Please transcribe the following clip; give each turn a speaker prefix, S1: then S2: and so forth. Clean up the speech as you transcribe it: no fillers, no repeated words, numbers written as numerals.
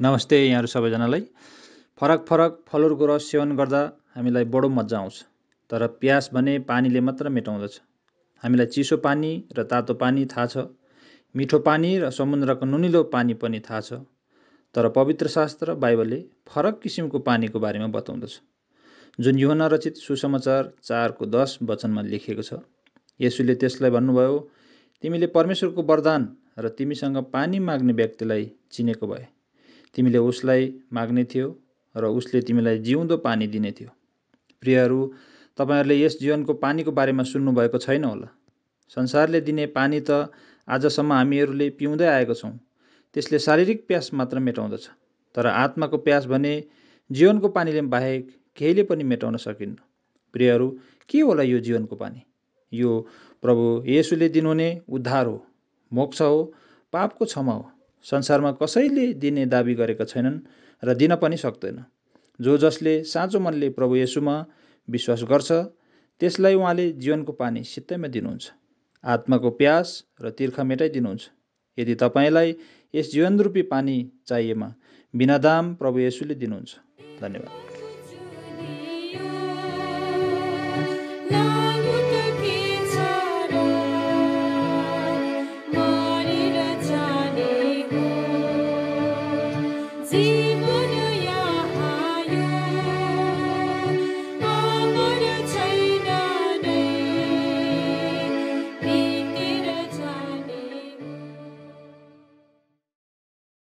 S1: नमस्ते यहाँहरू सबैजनालाई। फरक फरक फलहरूको रस सेवन गर्दा हामीलाई बडो मजा आउँछ, तर प्यास भने पानीले मात्र मेटाउँदछ। हामीलाई चिसो पानी र तातो पानी थाहा छ, मिठो पानी र समुद्रको नुनिलो पानी पनि थाहा छ, तर पवित्र शास्त्र बाइबलले फरक किसिमको पानीको बारेमा बताउँदछ, जुन यूहन्ना रचित सुसमाचार 4को 10 वचनमा लेखिएको छ। येशूले त्यसलाई भन्नुभयो, तिमीले परमेश्वरको वरदान र तिमीसँग पानी माग्ने व्यक्तिलाई चिनेको भए तिमीले उसलाई माग्ने थियो र उसले तिमीलाई जिउँदो पानी दिने थियो। प्रियहरू, तपाईहरूले यस जीवनको पानीको बारेमा सुन्नुभएको छैन होला। संसारले दिने पानी त आजसम्म हामीहरूले पिउँदै आएको छौँ। त्यसले शारीरिक प्यास मात्र मेटाउँदछ, तर आत्माको प्यास भने जीवनको पानीले बाहेक केहीले पनि मेटाउन सकिन्न। प्रियहरू, के होला यो जीवनको पानी? यो प्रभु येशूले दिनुहुने उद्धार हो, मोक्ष हो, पापको क्षमा हो। संसारमा कसैले दिने दाबी गरेका छैनन् र दिन पनि सक्दैन। जो जसले साँचो मनले प्रभु येशूमा विश्वास गर्छ, त्यसलाई उहाँले जीवनको पानी सित्तैमा दिनुहुन्छ, आत्माको प्यास र तिर्खा मेटाइदिनुहुन्छ। यदि तपाईँलाई यस जीवनरूपी पानी चाहिएमा बिना दाम प्रभु येशूले दिनुहुन्छ। धन्यवाद।